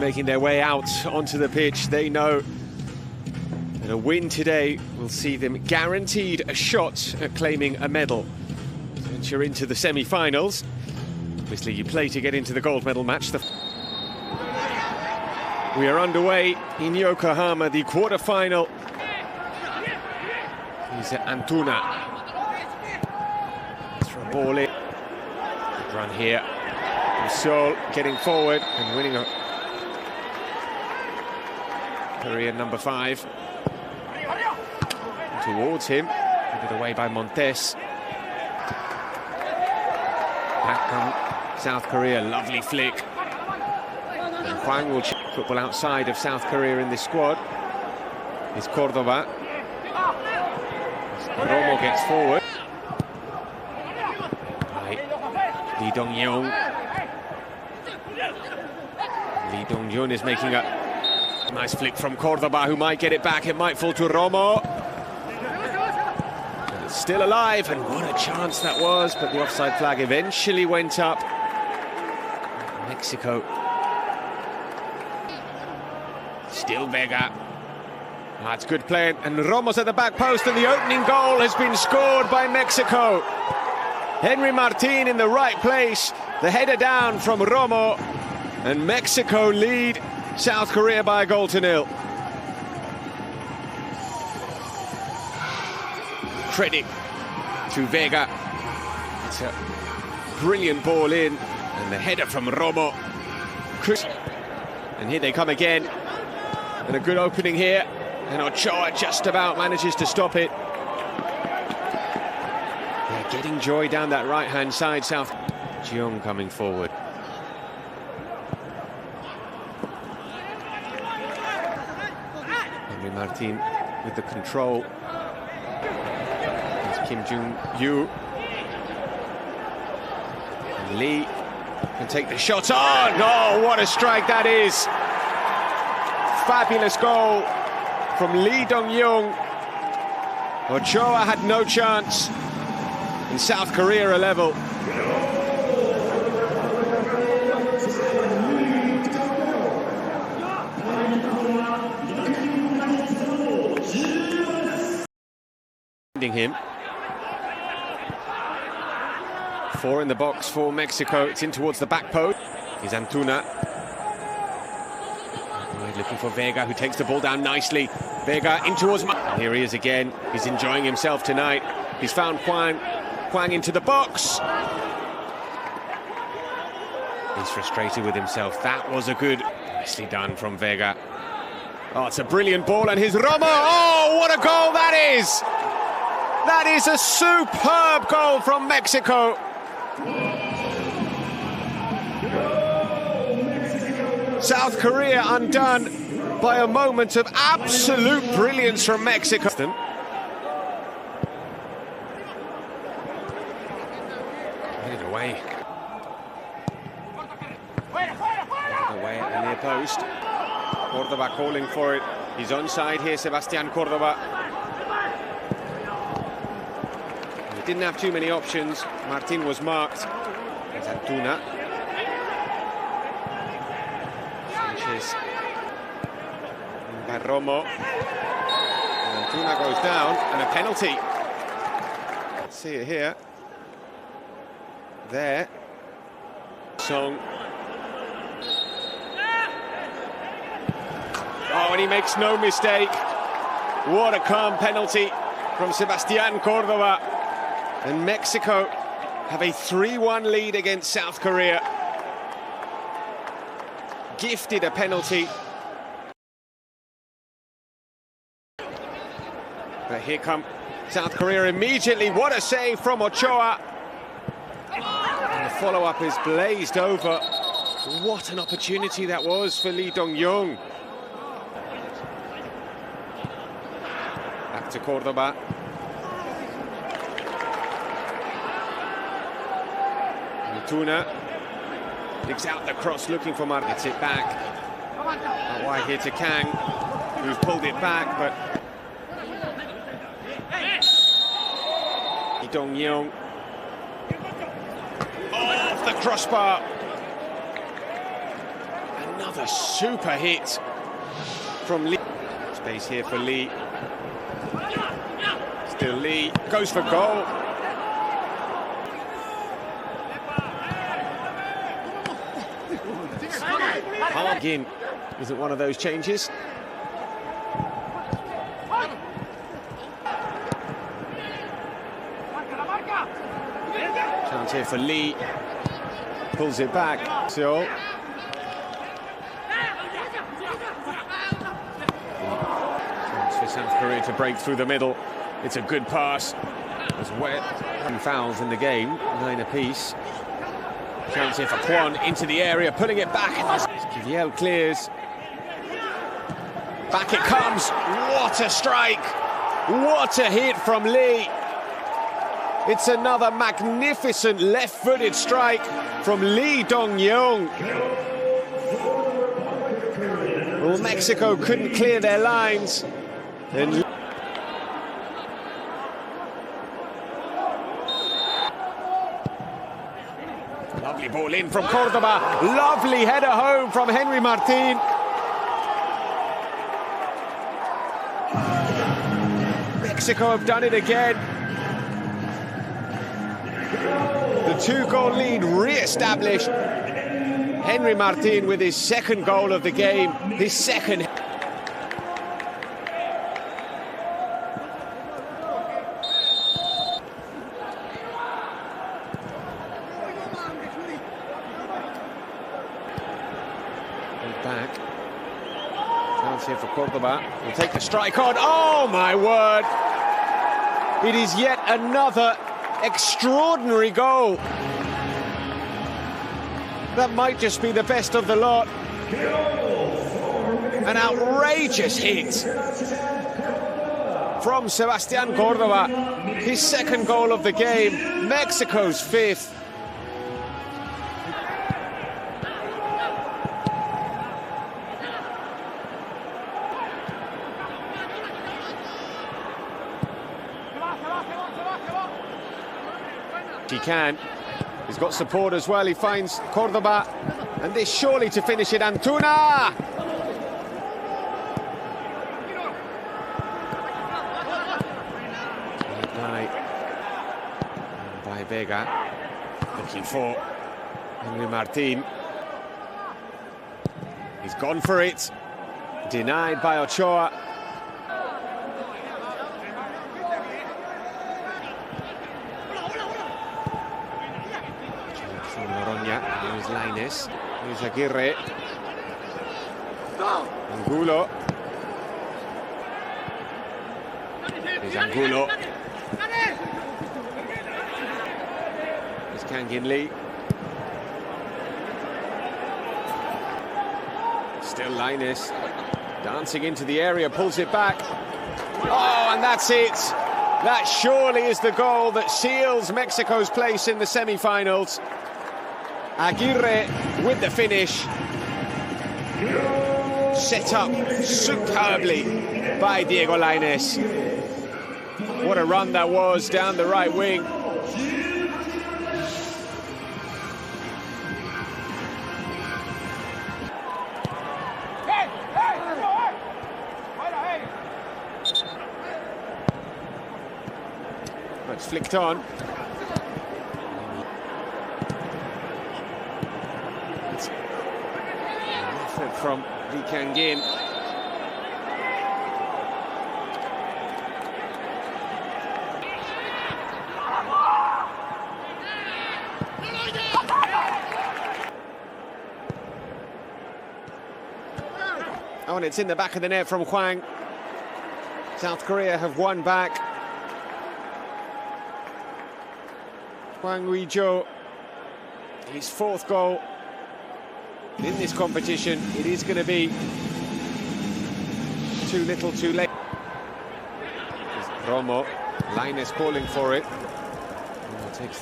Making their way out onto the pitch, they know that a win today will see them guaranteed a shot at claiming a medal. Once you're into the semi-finals, obviously you play to get into the gold medal match. We are underway in Yokohama, the quarter-final. Here's Antuna. It's for a ball in. Good run here. Seoul getting forward and winning a Korean number 5. Towards him, put it away by Montes. Back come South Korea, lovely flick. And Hwang will check football outside of South Korea in this squad. It's Cordova. Romo gets forward. Right. Lee Dong-yeon. Lee Dong-yeon is making a nice flick from Cordova, who might get it back. It might fall to Romo. And it's still alive, and what a chance that was, but the offside flag eventually went up. Mexico. Still Vega. That's good play, and Romo's at the back post, and the opening goal has been scored by Mexico. Henry Martin in the right place, the header down from Romo, and Mexico lead South Korea by a goal to nil. Credit to Vega. It's a brilliant ball in, and the header from Romo. And here they come again, and a good opening here, and Ochoa just about manages to stop it. They're getting joy down that right-hand side. South Jeong coming forward. Henry Martin with the control. It's Kim Jung-yu. And Lee can take the shot on. Oh, what a strike that is! Fabulous goal from Lee Dong-yeon. Ochoa had no chance, and South Korea are level. Him. 4 in the box for Mexico. It's in towards the back post. Here's Antuna. Looking for Vega, who takes the ball down nicely. Vega in towards... And here he is again. He's enjoying himself tonight. He's found Hwang. Hwang into the box. He's frustrated with himself. That was a good... Nicely done from Vega. Oh, it's a brilliant ball, and here's Romo. Oh, what a goal that is! That is a superb goal from Mexico. South Korea undone by a moment of absolute brilliance from Mexico. Headed away. Away at the near post. Cordova calling for it. He's onside here, Sebastian Cordova. He didn't have too many options. Martin was marked. There's Antuna. Sanchez. By Romo. And Antuna goes down, and a penalty. Let's see it here. There. Song. Oh, and he makes no mistake. What a calm penalty from Sebastian Cordova. And Mexico have a 3-1 lead against South Korea. Gifted a penalty. But here come South Korea immediately. What a save from Ochoa. And the follow-up is blazed over. What an opportunity that was for Lee Dong-yeon. Back to Cordova. Antuna digs out the cross, looking for Martin. Gets it back. Out wide here to Kang, who's pulled it back, but Lee Dong-yeon off the crossbar. And Another super hit from Lee. Space here for Lee. Still Lee, goes for goal. Again, isn't one of those changes. Chance here for Lee. Pulls it back. So chance for South Korea to break through the middle. It's a good pass. As wet. Fouls in the game, 9 apiece. Chance here for Kwon into the area, pulling it back. Kiviel clears. Back it comes. What a strike! What a hit from Lee! It's another magnificent left-footed strike from Lee Dong-young. Well, Mexico couldn't clear their lines. And lovely ball in from Cordoba. Lovely header home from Henry Martin. Mexico have done it again. The 2-goal lead re-established. Henry Martin with his second goal of the game, his second. Back. Chance here for Cordoba. He'll take the strike on. Oh my word! It is yet another extraordinary goal. That might just be the best of the lot. An outrageous hit from Sebastián Cordoba. His second goal of the game, Mexico's 5th. He can. He's got support as well. He finds Cordoba, and this surely to finish it. Antuna! By Vega, looking for Henry Martin. He's gone for it. Denied by Ochoa. Here's Lainez, here's Aguirre, Angulo, here's Angulo, here's Kangin Lee, still Lainez, dancing into the area, pulls it back, oh, and that's it! That surely is the goal that seals Mexico's place in the semi-finals. Aguirre with the finish. Set up superbly by Diego Lainez. What a run that was down the right wing. It's flicked on. From Lee Kangin. Oh, and it's in the back of the net from Hwang. South Korea have won back. Hwang Ui-jo, his 4th goal in this competition. It is going to be too little too late. Romo, Lainez calling for it. Takes